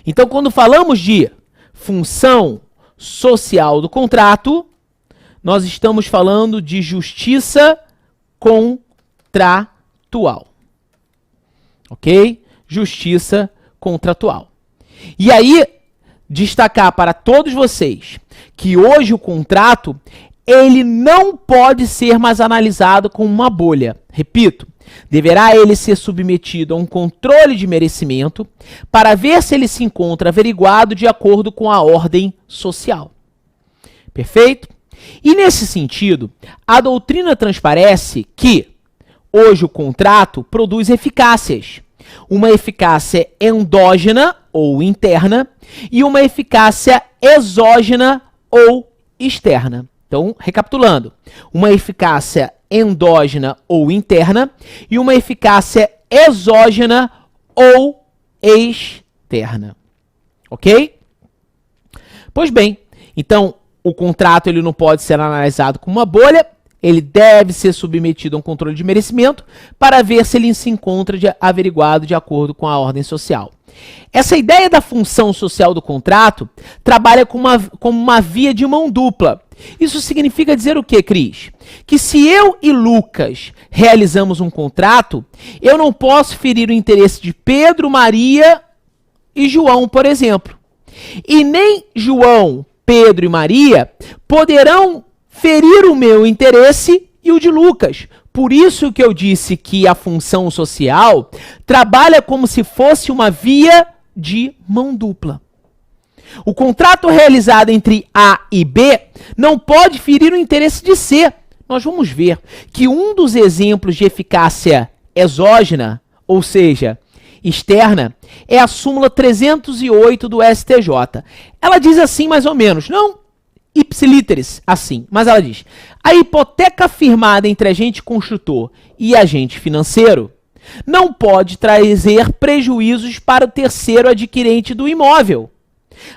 Então, quando falamos de função social do contrato, nós estamos falando de justiça contratual. Ok? Justiça contratual. E aí, destacar para todos vocês que hoje o contrato, ele não pode ser mais analisado como uma bolha. Repito, deverá ele ser submetido a um controle de merecimento para ver se ele se encontra averiguado de acordo com a ordem social. Perfeito? E nesse sentido, a doutrina transparece que hoje o contrato produz eficácias. Uma eficácia endógena ou interna e uma eficácia exógena ou externa. Então, recapitulando, uma eficácia endógena ou interna e uma eficácia exógena ou externa. Ok? Pois bem, então o contrato ele não pode ser analisado como uma bolha, ele deve ser submetido a um controle de merecimento para ver se ele se encontra averiguado de acordo com a ordem social. Essa ideia da função social do contrato trabalha como uma via de mão dupla. Isso significa dizer o quê, Cris? Que se eu e Lucas realizamos um contrato, eu não posso ferir o interesse de Pedro, Maria e João, por exemplo. E nem João, Pedro e Maria poderão ferir o meu interesse e o de Lucas. Por isso que eu disse que a função social trabalha como se fosse uma via de mão dupla. O contrato realizado entre A e B não pode ferir o interesse de C. Nós vamos ver que um dos exemplos de eficácia exógena, ou seja, externa, é a súmula 308 do STJ. Ela diz assim mais ou menos, não ipsiliteris assim, mas ela diz: a hipoteca firmada entre agente construtor e agente financeiro não pode trazer prejuízos para o terceiro adquirente do imóvel.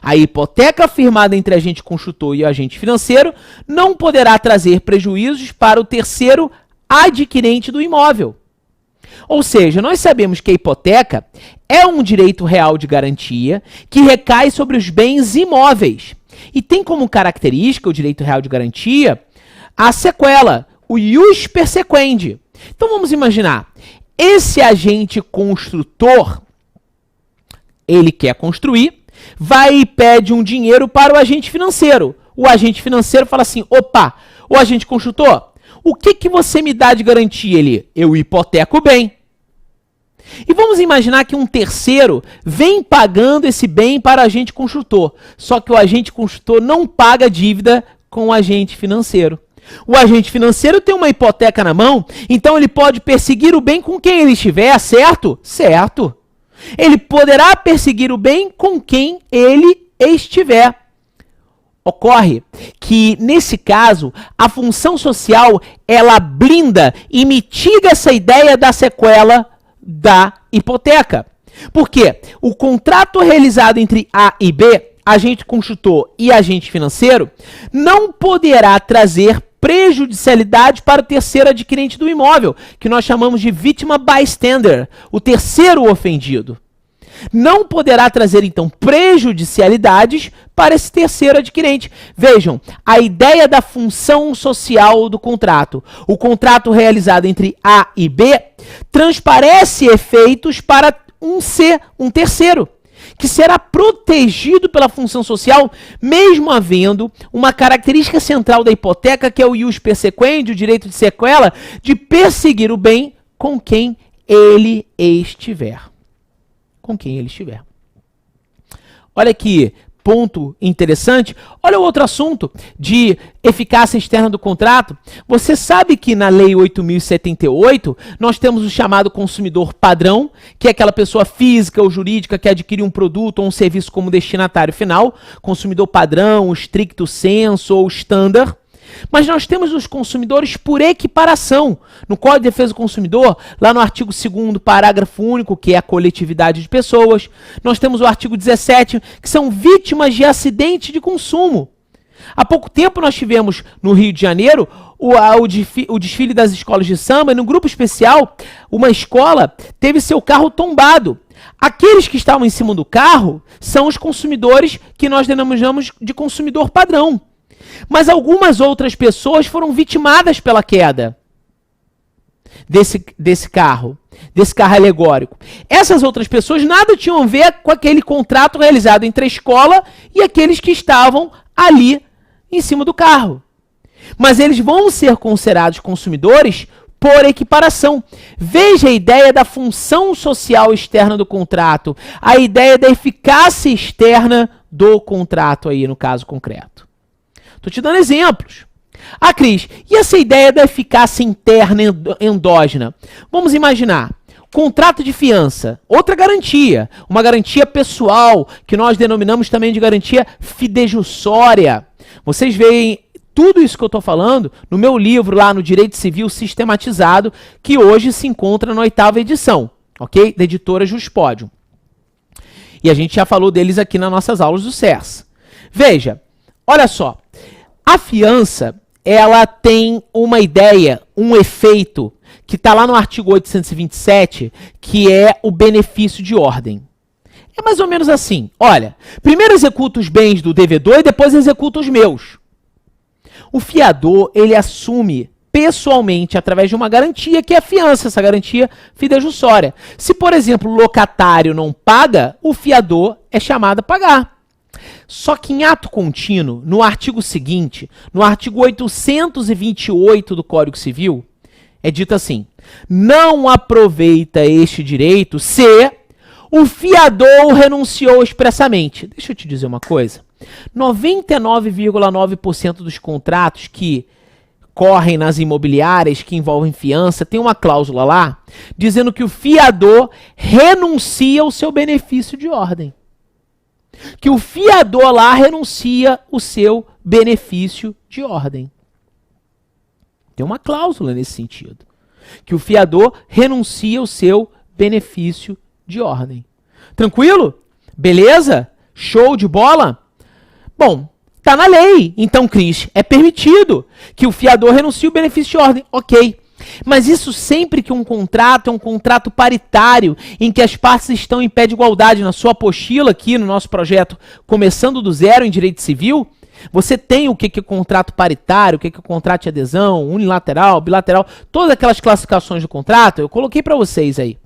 A hipoteca firmada entre agente construtor e agente financeiro não poderá trazer prejuízos para o terceiro adquirente do imóvel. Ou seja, nós sabemos que a hipoteca é um direito real de garantia que recai sobre os bens imóveis e tem como característica o direito real de garantia a sequela, o ius persequendi. Então vamos imaginar, esse agente construtor, ele quer construir, vai e pede um dinheiro para o agente financeiro. O agente financeiro fala assim, opa, o agente construtor, o que você me dá de garantia? Ele, eu hipoteco o bem. E vamos imaginar que um terceiro vem pagando esse bem para o agente construtor, só que o agente construtor não paga a dívida com o agente financeiro. O agente financeiro tem uma hipoteca na mão, então ele pode perseguir o bem com quem ele estiver, certo? Certo. Ele poderá perseguir o bem com quem ele estiver. Ocorre que, nesse caso, a função social, ela blinda e mitiga essa ideia da sequela da hipoteca. Por quê? O contrato realizado entre A e B, agente construtor e agente financeiro, não poderá trazer prejudicialidade para o terceiro adquirente do imóvel, que nós chamamos de vítima bystander, o terceiro ofendido. Não poderá trazer, então, prejudicialidades para esse terceiro adquirente. Vejam, a ideia da função social do contrato. O contrato realizado entre A e B transparece efeitos para um C, um terceiro, que será protegido pela função social, mesmo havendo uma característica central da hipoteca, que é o ius persequendi, o direito de sequela, de perseguir o bem com quem ele estiver. Com quem ele estiver. Olha que ponto interessante. Olha o outro assunto de eficácia externa do contrato. Você sabe que na Lei 8.078 nós temos o chamado consumidor padrão, que é aquela pessoa física ou jurídica que adquire um produto ou um serviço como destinatário final. Consumidor padrão, stricto sensu ou standard. Mas nós temos os consumidores por equiparação. No Código de Defesa do Consumidor, lá no artigo 2º, parágrafo único, que é a coletividade de pessoas. Nós temos o artigo 17, que são vítimas de acidente de consumo. Há pouco tempo nós tivemos no Rio de Janeiro o desfile das escolas de samba, e no grupo especial, uma escola teve seu carro tombado. Aqueles que estavam em cima do carro são os consumidores que nós denominamos de consumidor padrão. Mas algumas outras pessoas foram vitimadas pela queda desse carro alegórico. Essas outras pessoas nada tinham a ver com aquele contrato realizado entre a escola e aqueles que estavam ali em cima do carro. Mas eles vão ser considerados consumidores por equiparação. Veja a ideia da função social externa do contrato, a ideia da eficácia externa do contrato aí no caso concreto. Estou te dando exemplos. Ah, Cris, e essa ideia da eficácia interna endógena? Vamos imaginar, contrato de fiança, outra garantia, uma garantia pessoal, que nós denominamos também de garantia fidejussória. Vocês veem tudo isso que eu estou falando no meu livro lá no Direito Civil Sistematizado, que hoje se encontra na 8ª edição, ok? Da editora Juspódio. E a gente já falou deles aqui nas nossas aulas do CERS. Veja, olha só, a fiança, ela tem uma ideia, um efeito, que está lá no artigo 827, que é o benefício de ordem. É mais ou menos assim, olha, primeiro executo os bens do devedor e depois executo os meus. O fiador, ele assume pessoalmente, através de uma garantia, que é a fiança, essa garantia fidejussória. Se, por exemplo, o locatário não paga, o fiador é chamado a pagar. Só que em ato contínuo, no artigo seguinte, no artigo 828 do Código Civil, é dito assim: não aproveita este direito se o fiador renunciou expressamente. Deixa eu te dizer uma coisa. 99,9% dos contratos que correm nas imobiliárias que envolvem fiança tem uma cláusula lá dizendo que o fiador renuncia o seu benefício de ordem. Que o fiador lá renuncia o seu benefício de ordem. Tem uma cláusula nesse sentido. Que o fiador renuncia o seu benefício de ordem. Tranquilo? Beleza? Show de bola? Bom, tá na lei. Então, Cris, é permitido que o fiador renuncie o benefício de ordem. Ok. Mas isso sempre que um contrato é um contrato paritário, em que as partes estão em pé de igualdade. Na sua apostila aqui no nosso projeto Começando do Zero em Direito Civil, você tem o que é contrato paritário, o que é contrato de adesão, unilateral, bilateral, todas aquelas classificações do contrato, eu coloquei para vocês aí.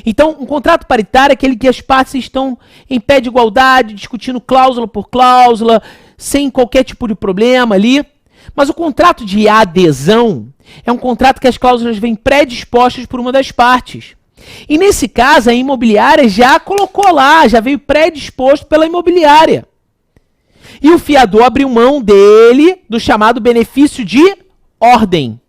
Então, um contrato paritário é aquele que as partes estão em pé de igualdade, discutindo cláusula por cláusula, sem qualquer tipo de problema ali. Mas o contrato de adesão é um contrato que as cláusulas vêm predispostas por uma das partes. E nesse caso, a imobiliária já colocou lá, já veio predisposto pela imobiliária. E o fiador abriu mão dele, do chamado benefício de ordem.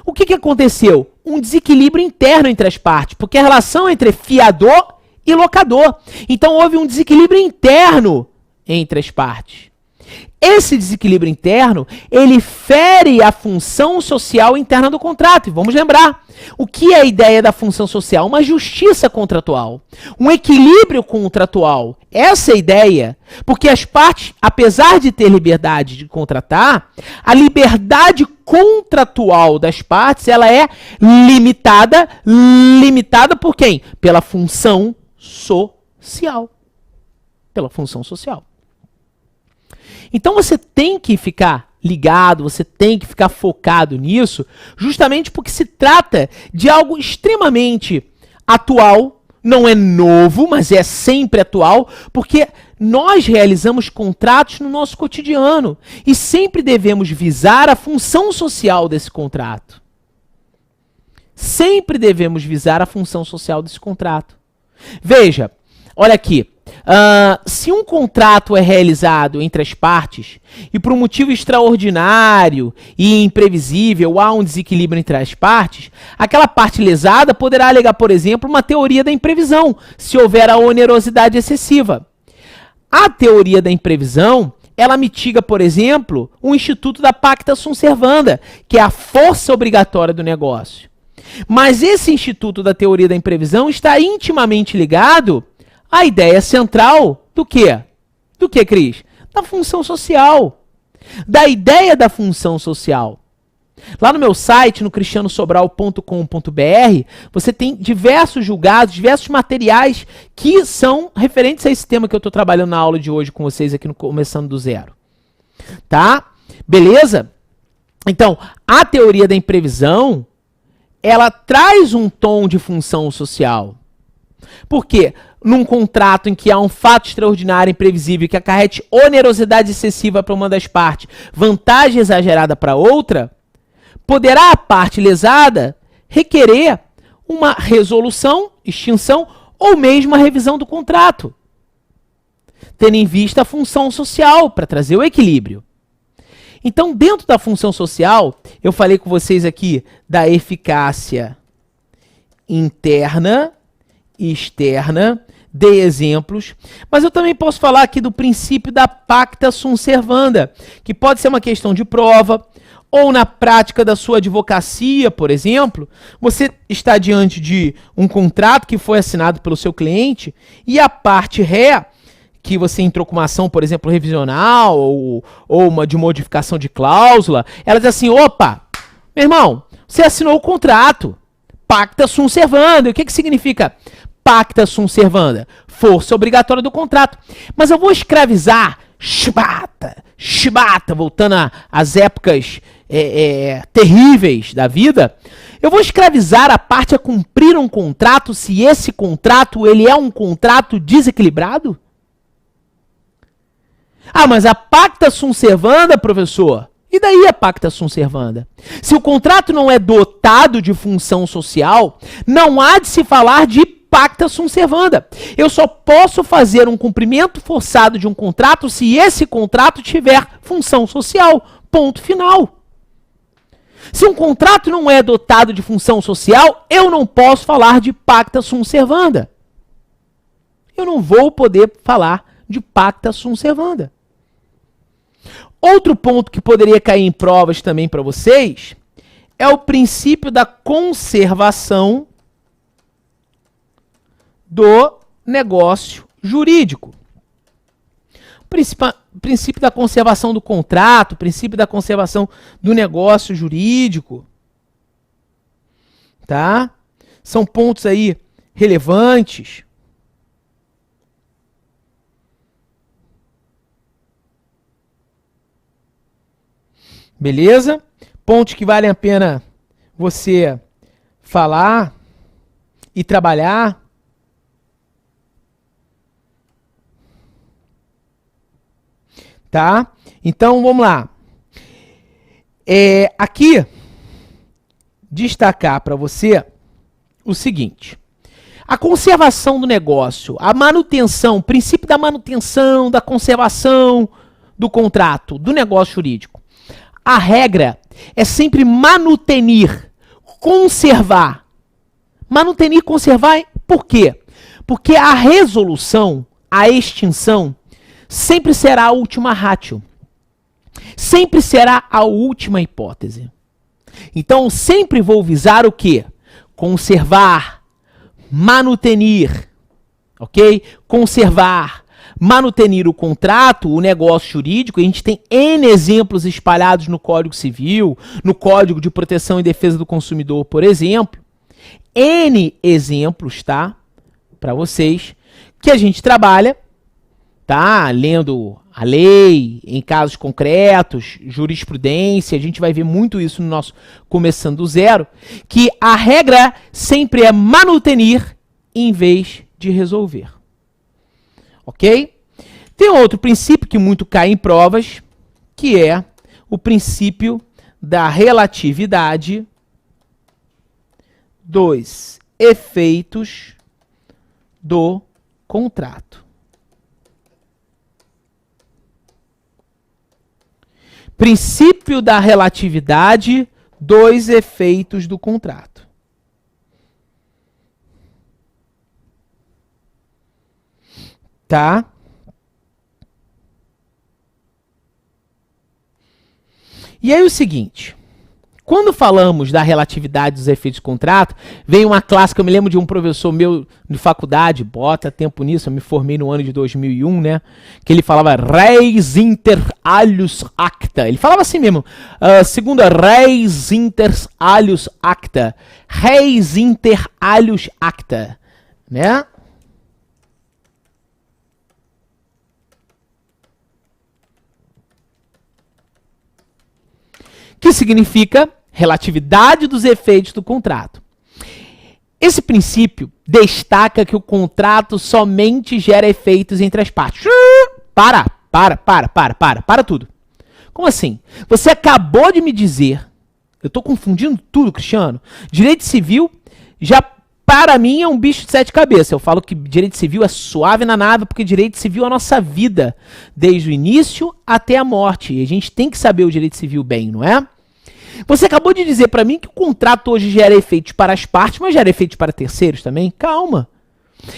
O que aconteceu? Um desequilíbrio interno entre as partes, porque a relação entre fiador e locador. Então houve um desequilíbrio interno entre as partes. Esse desequilíbrio interno, ele fere a função social interna do contrato. E vamos lembrar, o que é a ideia da função social? Uma justiça contratual, um equilíbrio contratual. Essa é a ideia, porque as partes, apesar de ter liberdade de contratar, a liberdade contratual das partes, ela é limitada. Limitada por quem? Pela função social. Pela função social. Então você tem que ficar ligado, você tem que ficar focado nisso, justamente porque se trata de algo extremamente atual, não é novo, mas é sempre atual, porque nós realizamos contratos no nosso cotidiano e sempre devemos visar a função social desse contrato. Sempre devemos visar a função social desse contrato. Veja, olha aqui. Se um contrato é realizado entre as partes e por um motivo extraordinário e imprevisível há um desequilíbrio entre as partes, aquela parte lesada poderá alegar, por exemplo, uma teoria da imprevisão, se houver a onerosidade excessiva. A teoria da imprevisão, ela mitiga, por exemplo, o instituto da pacta sunt servanda, que é a força obrigatória do negócio. Mas esse instituto da teoria da imprevisão está intimamente ligado a ideia central do quê? Do que, Cris? Da função social. Da ideia da função social. Lá no meu site, no cristianosobral.com.br, você tem diversos julgados, diversos materiais que são referentes a esse tema que eu estou trabalhando na aula de hoje com vocês aqui no Começando do Zero. Tá? Beleza? Então, a teoria da imprevisão, ela traz um tom de função social. Por quê? Num contrato em que há um fato extraordinário, imprevisível, que acarrete onerosidade excessiva para uma das partes, vantagem exagerada para outra, poderá a parte lesada requerer uma resolução, extinção ou mesmo a revisão do contrato, tendo em vista a função social para trazer o equilíbrio. Então, dentro da função social, eu falei com vocês aqui da eficácia interna e externa, dei exemplos, mas eu também posso falar aqui do princípio da pacta sunt servanda, que pode ser uma questão de prova, ou na prática da sua advocacia, por exemplo, você está diante de um contrato que foi assinado pelo seu cliente e a parte ré, que você entrou com uma ação, por exemplo, revisional ou uma de modificação de cláusula, ela diz assim, opa, meu irmão, você assinou o contrato, pacta sunt servanda. O que significa pacta sunt servanda? Força obrigatória do contrato. Mas eu vou escravizar, chibata, voltando às épocas terríveis da vida, eu vou escravizar a parte a cumprir um contrato se esse contrato ele é um contrato desequilibrado? Ah, mas a pacta sunt servanda, professor? E daí a pacta sunt servanda? Se o contrato não é dotado de função social, não há de se falar de pacta sunt servanda. Eu só posso fazer um cumprimento forçado de um contrato se esse contrato tiver função social. Ponto final. Se um contrato não é dotado de função social, eu não posso falar de pacta sunt servanda. Eu não vou poder falar de pacta sunt servanda. Outro ponto que poderia cair em provas também para vocês é o princípio da conservação do negócio jurídico. Princípio da conservação do contrato, princípio da conservação do negócio jurídico. Tá? São pontos aí relevantes. Beleza? Pontos que valem a pena você falar e trabalhar. Tá? Então, vamos lá. Aqui, destacar para você o seguinte. A conservação do negócio, a manutenção, o princípio da manutenção, da conservação do contrato, do negócio jurídico. A regra é sempre manutenir, conservar. Manutenir, conservar, por quê? Porque a resolução, a extinção, sempre será a última ratio. Sempre será a última hipótese. Então, sempre vou visar o quê? Conservar, manutenir, ok? Conservar, manutenir o contrato, o negócio jurídico. A gente tem N exemplos espalhados no Código Civil, no Código de Proteção e Defesa do Consumidor, por exemplo. N exemplos, tá? Para vocês, que a gente trabalha, tá? Lendo a lei, em casos concretos, jurisprudência, a gente vai ver muito isso no nosso Começando do Zero, que a regra sempre é manutenir em vez de resolver. Ok? Tem outro princípio que muito cai em provas, que é o princípio da relatividade dos efeitos do contrato. Princípio da relatividade dos efeitos do contrato. Tá? E aí o seguinte, Quando falamos da relatividade dos efeitos de contrato, vem uma clássica, eu me lembro de um professor meu de faculdade, bota tempo nisso, eu me formei no ano de 2001, né? Que ele falava res inter alius acta. Ele falava assim mesmo, segundo res inter alius acta. Res inter alius acta, né? Que significa relatividade dos efeitos do contrato. Esse princípio destaca que o contrato somente gera efeitos entre as partes. Para tudo. Como assim? Você acabou de me dizer, eu estou confundindo tudo, Cristiano. Direito civil já para mim é um bicho de 7 cabeças. Eu falo que direito civil é suave na nave, porque direito civil é a nossa vida, desde o início até a morte. E a gente tem que saber o direito civil bem, não é? Você acabou de dizer para mim que o contrato hoje gera efeitos para as partes, mas gera efeitos para terceiros também? Calma.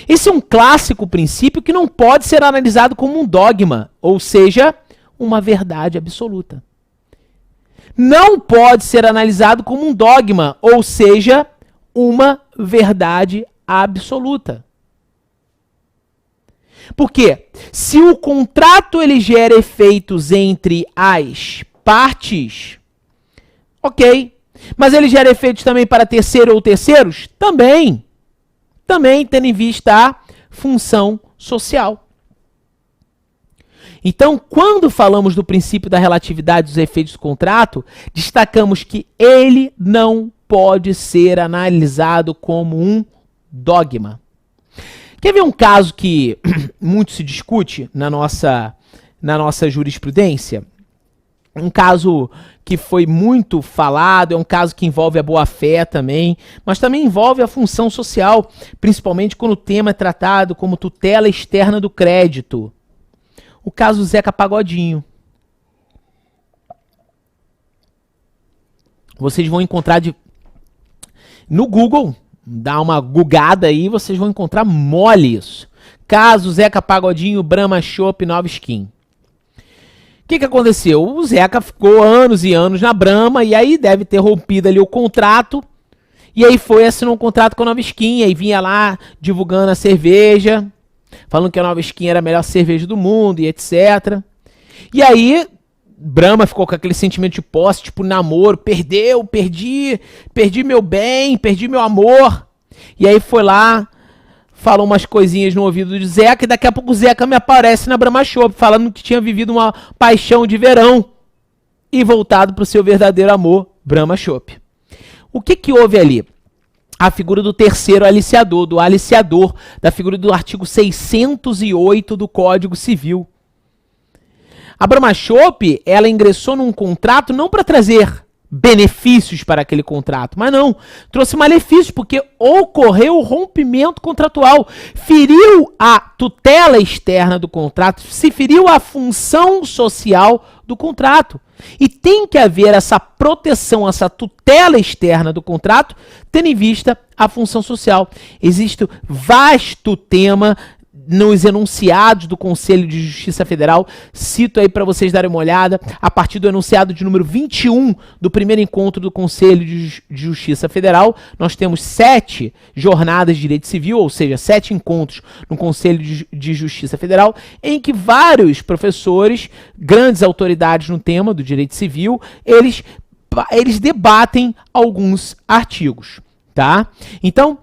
Esse é um clássico princípio que não pode ser analisado como um dogma, ou seja, uma verdade absoluta. Não pode ser analisado como um dogma, ou seja, uma verdade absoluta. Por quê? Se o contrato ele gera efeitos entre as partes, ok. Mas ele gera efeitos também para terceiro ou terceiros? Também. Também tendo em vista a função social. Então, quando falamos do princípio da relatividade dos efeitos do contrato, destacamos que ele não pode ser analisado como um dogma. Quer ver um caso que muito se discute na nossa jurisprudência? Um caso que foi muito falado, é um caso que envolve a boa-fé também, mas também envolve a função social, principalmente quando o tema é tratado como tutela externa do crédito. O caso Zeca Pagodinho. Vocês vão encontrar no Google, dá uma gugada aí, vocês vão encontrar mole isso. Caso Zeca Pagodinho, Brahma Chopp, Nova Skin. O que aconteceu? O Zeca ficou anos e anos na Brahma e aí deve ter rompido ali o contrato. E aí foi assinar um contrato com a Nova Skin. E aí vinha lá divulgando a cerveja, falando que a Nova Skin era a melhor cerveja do mundo e etc. E aí Brahma ficou com aquele sentimento de posse, tipo namoro. Perdi meu bem, perdi meu amor. E aí foi lá, falou umas coisinhas no ouvido do Zeca, e daqui a pouco o Zeca me aparece na Brahma Chopp, falando que tinha vivido uma paixão de verão e voltado para o seu verdadeiro amor, Brahma Chopp. O que houve ali? A figura do terceiro aliciador, do aliciador, da figura do artigo 608 do Código Civil. A Brahma Chopp, ela ingressou num contrato não para trazer benefícios para aquele contrato, mas não, trouxe malefícios, porque ocorreu o rompimento contratual, feriu a tutela externa do contrato, se feriu a função social do contrato. E tem que haver essa proteção, essa tutela externa do contrato, tendo em vista a função social. Existe vasto tema nos enunciados do Conselho de Justiça Federal, cito aí para vocês darem uma olhada, a partir do enunciado de número 21 do primeiro encontro do Conselho de Justiça Federal, nós temos 7 jornadas de direito civil, ou seja, 7 encontros no Conselho de Justiça Federal, em que vários professores, grandes autoridades no tema do direito civil, eles debatem alguns artigos, tá? Então,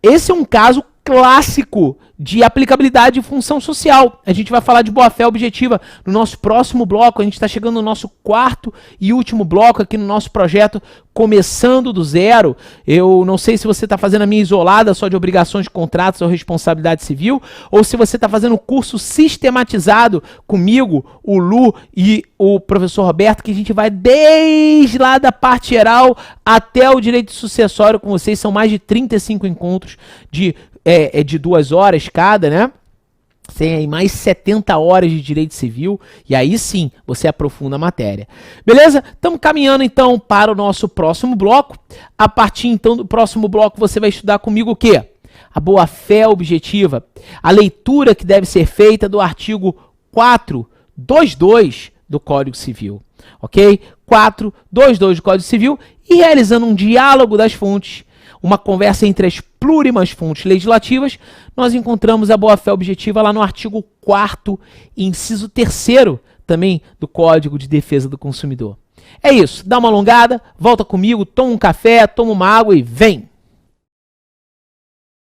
esse é um caso clássico de aplicabilidade de função social. A gente vai falar de boa-fé objetiva no nosso próximo bloco. A gente está chegando no nosso 4º e último bloco aqui no nosso projeto Começando do Zero. Eu não sei se você está fazendo a minha isolada só de obrigações de contratos ou responsabilidade civil, ou se você está fazendo um curso sistematizado comigo, o Lu e o professor Roberto, que a gente vai desde lá da parte geral até o direito sucessório com vocês. São mais de 35 encontros de 2 horas cada, né? Tem aí mais 70 horas de direito civil, e aí sim você aprofunda a matéria. Beleza? Estamos caminhando então para o nosso próximo bloco. A partir então do próximo bloco você vai estudar comigo o quê? A boa-fé objetiva, a leitura que deve ser feita do artigo 422 do Código Civil, ok? 422 do Código Civil, e realizando um diálogo das fontes, uma conversa entre as plurimas fontes legislativas, nós encontramos a boa-fé objetiva lá no artigo 4º, inciso 3º, também do Código de Defesa do Consumidor. É isso, dá uma alongada, volta comigo, toma um café, toma uma água e vem!